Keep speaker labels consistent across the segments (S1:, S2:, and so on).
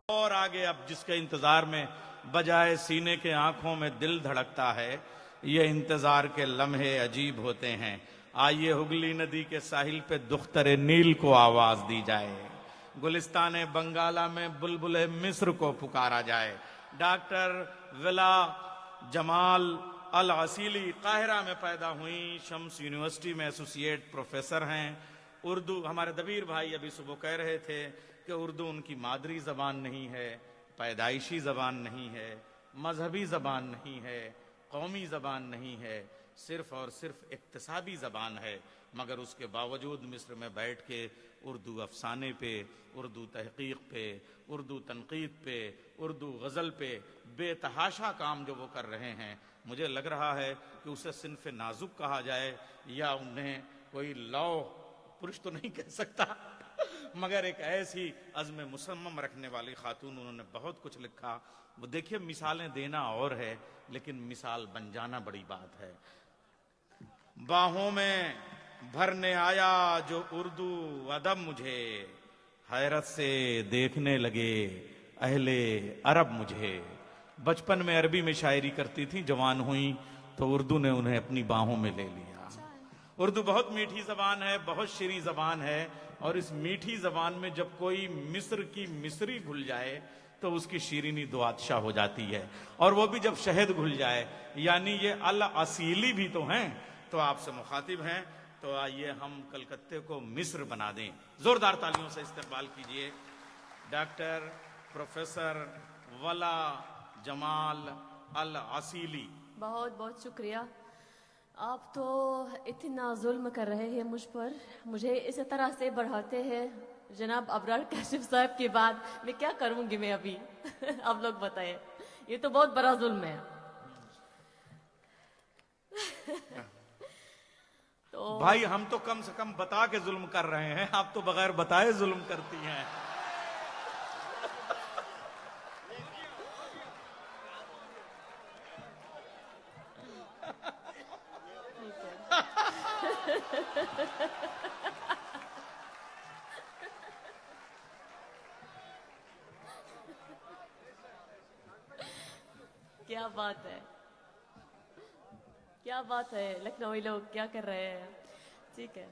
S1: اور آگے اب جس کے انتظار میں بجائے سینے کے آنکھوں میں دل دھڑکتا ہے، یہ انتظار کے لمحے عجیب ہوتے ہیں۔ آئیے ہگلی ندی کے ساحل پہ دختر نیل کو آواز دی جائے، گلستان بنگالہ میں بلبل مصر کو پکارا جائے۔ ڈاکٹر ولا جمال العسیلی قاہرہ میں پیدا ہوئیں، شمس یونیورسٹی میں ایسوسیٹ پروفیسر ہیں۔ اردو، ہمارے دبیر بھائی ابھی صبح کہہ رہے تھے کہ اردو ان کی مادری زبان نہیں ہے، پیدائشی زبان نہیں ہے، مذہبی زبان نہیں ہے، قومی زبان نہیں ہے، صرف اور صرف اکتسابی زبان ہے۔ مگر اس کے باوجود مصر میں بیٹھ کے اردو افسانے پہ، اردو تحقیق پہ، اردو تنقید پہ، اردو غزل پہ بے تحاشا کام جو وہ کر رہے ہیں، مجھے لگ رہا ہے کہ اسے صنف نازک کہا جائے، یا انہیں کوئی لوح پرش تو نہیں کہہ سکتا، مگر ایک ایسی عزم مصمم رکھنے والی خاتون، انہوں نے بہت کچھ لکھا۔ وہ دیکھیے، مثالیں دینا اور ہے، لیکن مثال بن جانا بڑی بات ہے۔ باہوں میں بھرنے آیا جو اردو ادب مجھے، حیرت سے دیکھنے لگے اہل عرب مجھے۔ بچپن میں عربی میں شاعری کرتی تھیں، جوان ہوئیں تو اردو نے انہیں اپنی باہوں میں لے لیا۔ اردو بہت میٹھی زبان ہے، بہت شیریں زبان ہے، اور اس میٹھی زبان میں جب کوئی مصر کی مصری گھل جائے تو اس کی شیرینی دو آتشا ہو جاتی ہے، اور وہ بھی جب شہد گھل جائے، یعنی یہ الاصیلی بھی تو ہیں۔ تو آپ سے مخاطب ہیں، تو آئیے ہم کلکتے کو مصر بنا دیں۔ زوردار تالیوں سے استقبال کیجئے ڈاکٹر پروفیسر ولا جمال العسیلی۔
S2: بہت بہت شکریہ۔ آپ تو اتنا ظلم کر رہے ہیں مجھ پر، مجھے اس طرح سے بڑھاتے ہیں جناب ابرار کاشف صاحب کے بعد میں کیا کروں گی میں ابھی؟ آپ لوگ بتائیں، یہ تو بہت بڑا ظلم ہے۔ تو
S1: بھائی ہم تو کم سے کم بتا کے ظلم کر رہے ہیں، آپ تو بغیر بتائے ظلم کرتی ہیں۔
S2: کیا بات ہے، کیا بات ہے، لکھنوی لوگ کیا کر رہے ہیں؟ ٹھیک ہے،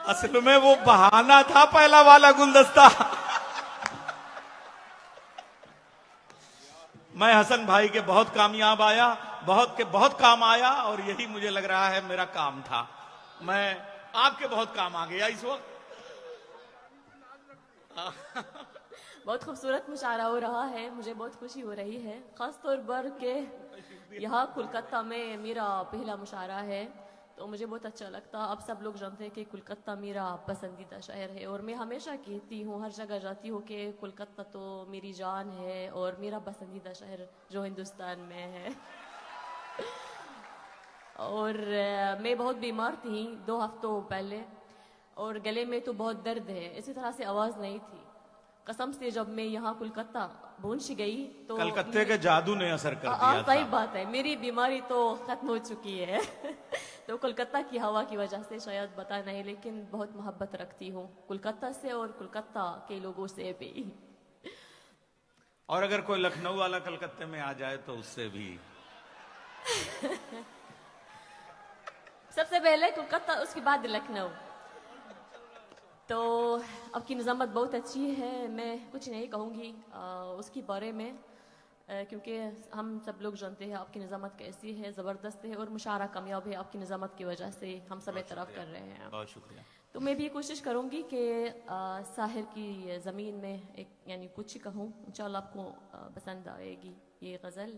S1: اصل میں وہ بہانہ تھا پہلا والا گلدستہ۔ میں حسن بھائی کے بہت کامیاب آیا، بہت کام آیا، اور یہی مجھے لگ رہا ہے میرا کام تھا۔ میں آپ کے بہت کام آ گیا اس وقت۔
S2: بہت خوبصورت مشاعرہ ہو رہا ہے، مجھے بہت خوشی ہو رہی ہے، خاص طور پر کہ یہاں کولکتہ میں میرا پہلا مشاعرہ ہے، تو مجھے بہت اچھا لگتا۔ اب سب لوگ جانتے ہیں کہ کولکتہ میرا پسندیدہ شہر ہے، اور میں ہمیشہ کہتی ہوں، ہر جگہ جاتی ہوں کہ کولکتہ تو میری جان ہے اور میرا پسندیدہ شہر جو ہندوستان میں ہے۔ اور میں بہت بیمار تھی 2 ہفتوں پہلے، اور گلے میں تو بہت درد ہے، اسی طرح سے آواز نہیں تھی۔ قسم سے جب میں یہاں کولکتہ پہنچ گئی تو
S1: کلکتے کے جادو نے اثر کر دیا تھا۔
S2: صحیح بات ہے، میری بیماری تو ختم ہو چکی ہے۔ تو کولکتہ کی ہوا کی وجہ سے شاید بتا نہیں، لیکن بہت محبت رکھتی ہوں کولکتہ سے اور کولکتہ کے لوگوں سے بھی۔
S1: اور اگر کوئی لکھنؤ والا کلکتے میں آ جائے تو اس سے بھی۔
S2: سب سے پہلے کولکتہ، اس کے بعد لکھنؤ۔ تو اب کی نظامت بہت اچھی ہے، میں کچھ نہیں کہوں گی اس کے بارے میں، کیونکہ ہم سب لوگ جانتے ہیں آپ کی نظامت کیسی ہے، زبردست ہے، اور مشاعرہ کامیاب ہے آپ کی نظامت کی وجہ سے، ہم سب اعتراف کر رہے ہیں۔
S1: بہت شکریہ۔
S2: تو میں بھی کوشش کروں گی کہ ساحل کی زمین میں ایک یعنی کچھ کہوں، انشاءاللہ آپ کو پسند آئے گی یہ غزل۔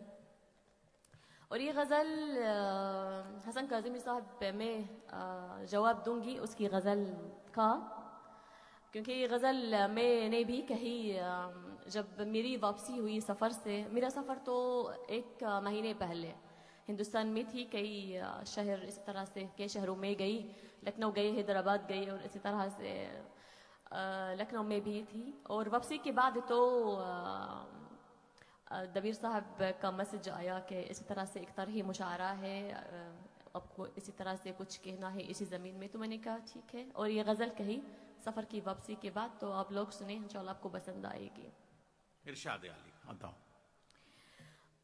S2: اور یہ غزل حسن کاظمی صاحب میں جواب دوں گی اس کی غزل کا، کیونکہ یہ غزل میں نے بھی کہی جب میری واپسی ہوئی سفر سے۔ میرا سفر تو 1 مہینے پہلے ہندوستان میں تھی، کئی شہر اس طرح سے کئی شہروں میں گئی، لکھنؤ گئی، حیدرآباد گئی، اور اسی طرح سے لکھنؤ میں بھی تھی۔ اور واپسی کے بعد تو دبیر صاحب کا میسج آیا کہ اس طرح سے ایک طرح مشاعرہ ہے آپ کو اسی طرح سے کچھ کہنا ہے اسی زمین میں. تو میں نے کہا ٹھیک ہے, اور یہ غزل کہی سفر کی واپسی کے بعد. تو آپ لوگ سنیں, انشاءاللہ آپ کو پسند آئے گی.
S1: ارشاد علی بتاؤ.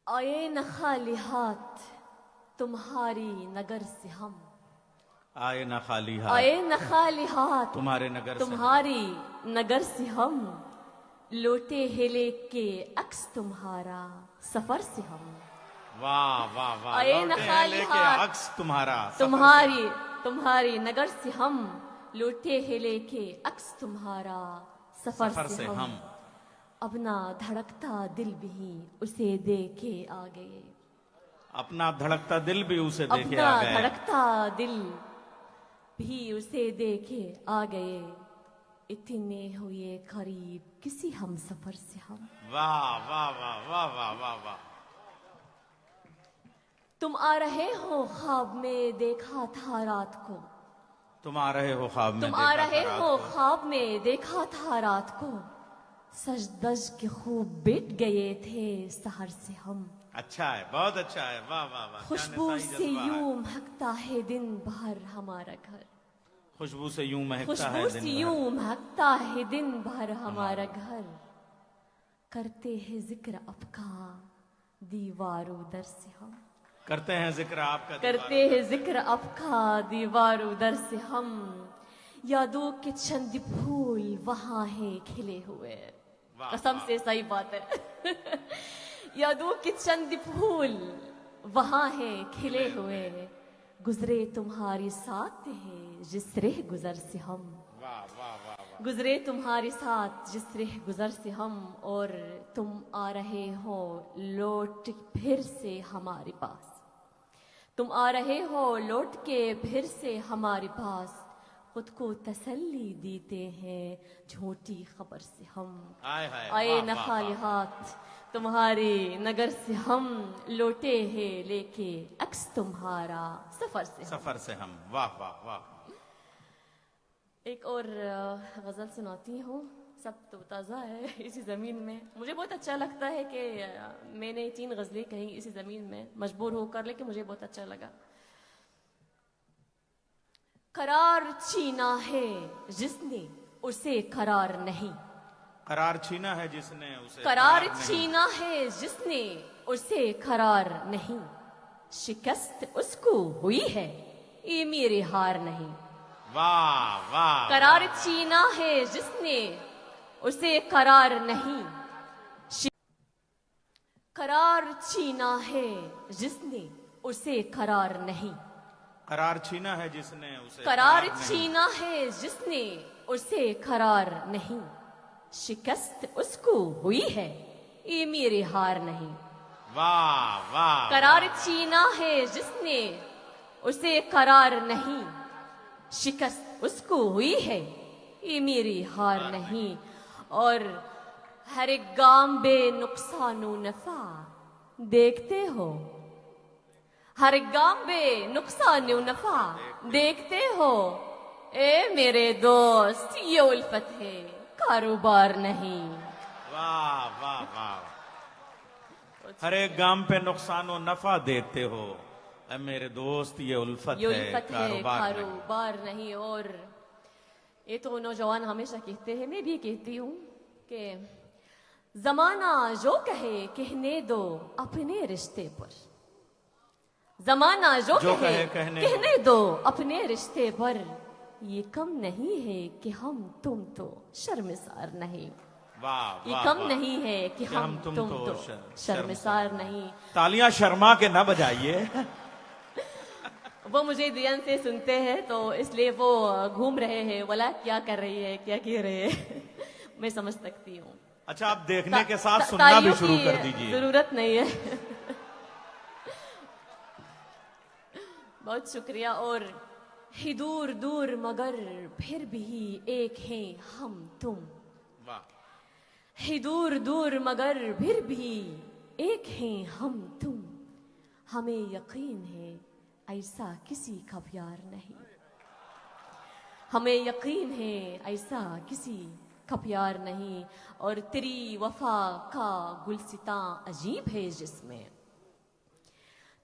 S2: آئے نہ خالی ہاتھ تمہاری نگر سے ہم,
S1: آئے نہ خالی ہاتھ
S2: آئے نہ خالی ہاتھ
S1: تمہارے نگر سے.
S2: تمہاری نگر سے ہم, لوٹے ہیں لے کے عکس تمہارا سفر سے ہم.
S1: واہ واہ واہ.
S2: آئے نہ
S1: لوٹے ہیں
S2: خالی
S1: لے کے
S2: ہاتھ
S1: عکس تمہارا
S2: تمہاری نگر سے ہم, لوٹے ہیں لے کے عکس تمہارا سفر سے ہم. اپنا دھڑکتا دل بھی اسے دیکھے آ گئے,
S1: اپنا دھڑکتا دل بھی اسے دیکھے
S2: اپنا
S1: آ گئے.
S2: دھڑکتا دل بھی اسے دیکھے آ گئے, اتنے ہوئے قریب کسی ہم سفر سے ہم.
S1: واہ واہ واہ واہ واہ واہ واہ.
S2: تم آ رہے ہو خواب میں دیکھا تھا رات کو,
S1: تم آ رہے ہو خواب میں
S2: تم آ رہے ہو خواب میں دیکھا تھا رات کو, سج دج کے خوب بیٹھ گئے تھے سحر سے ہم.
S1: اچھا ہے, بہت اچھا ہے. واہ واہ واہ.
S2: خوشبو سے یوں مہکتا ہے دن بھر ہمارا گھر,
S1: خوشبو سے یوں مہکتا ہے
S2: خوشبو سے
S1: دن
S2: یوں مہکتا ہے دن بھر ہمارا گھر. کرتے ہیں ذکر اب کا دیواروں در سے ہم,
S1: کرتے ہیں ذکر آپ کا
S2: کرتے ہیں ذکر اب کا دیواروں در سے ہم. یادوں کے چند پھول وہاں ہیں کھلے ہوئے, قسم سے صحیح بات ہے. یادوں کے چند پھول وہاں ہیں کھلے ہوئے, گزرے تمہاری ساتھ ہے جس رہ گزر سے ہم. گزرے تمہارے ساتھ جس رہ گزر سے ہم, اور تم آ رہے ہو لوٹ پھر سے ہمارے پاس. تم آ رہے ہو لوٹ کے پھر سے ہمارے پاس, خود کو تسلی دیتے ہیں جھوٹی خبر سے ہم. آئے نہ خالی ہاتھ تمہاری نگر سے ہم, لوٹے ہیں لے کے عکس تمہارا سفر سے ہم.
S1: واہ واہ واہ.
S2: ایک اور غزل سناتی ہوں, سب تو تازہ ہے اسی زمین میں. مجھے بہت اچھا لگتا ہے کہ میں نے 3 غزلیں کہیں اسی زمین میں مجبور ہو کر, لیکن مجھے بہت اچھا لگا. قرار چھینا ہے جس نے اسے قرار نہیں,
S1: قرار چھینا ہے جس نے اسے
S2: قرار چھینا ہے جس نے اسے قرار نہیں, شکست اس کو ہوئی ہے یہ میری ہار نہیں.
S1: واہ واہ.
S2: قرار چھینا ہے جس نے اسے قرار نہیں, قرار چھینا ہے جس نے اسے قرار نہیں,
S1: قرار چھینا ہے جس نے اسے
S2: قرار چھینا ہے جس نے اسے قرار نہیں, شکست اس کو ہوئی ہے یہ میری ہار نہیں.
S1: واہ واہ.
S2: قرار چھینا ہے جس نے اسے قرار نہیں, شکست اس کو ہوئی ہے یہ میری ہار نہیں. اور ہر ایک گام بے نقصان و نفع دیکھتے ہو, ہر ایک گام بے نقصان و نفع دیکھتے ہو, اے میرے دوست یہ الفت ہے کاروبار نہیں.
S1: واہ واہ واہ. ہر ایک گام پہ نقصان و نفع دیکھتے ہو, اے میرے دوست یہ الفت ہے
S2: کاروبار نہیں. اور یہ تو نوجوان ہمیشہ کہتے ہیں, میں بھی کہتی ہوں کہ زمانہ جو کہے کہنے دو اپنے رشتے پر, زمانہ جو کہے کہنے دو اپنے رشتے پر, یہ کم نہیں ہے کہ ہم تم تو شرمسار نہیں. یہ کم نہیں ہے کہ ہم تم تو شرمسار نہیں.
S1: تالیاں شرما کے نہ بجائیے.
S2: وہ مجھے دین سے سنتے ہیں تو اس لیے وہ گھوم رہے ہیں, بولا کیا کر رہی ہے کیا کہہ رہے ہیں. میں سمجھ سکتی ہوں.
S1: اچھا, آپ دیکھنے کے ساتھ سننا بھی شروع کر دیجیے,
S2: ضرورت نہیں ہے. بہت شکریہ. اور ہی دور دور مگر پھر بھی ایک ہیں ہم تم, ہی دور دور مگر پھر بھی ایک ہیں ہم تم, ہمیں یقین ہے ایسا کسی کا پیار نہیں, ہمیں یقین ہے ایسا کسی کا پیار نہیں. اور تیری وفا کا گلستاں عجیب ہے جس میں,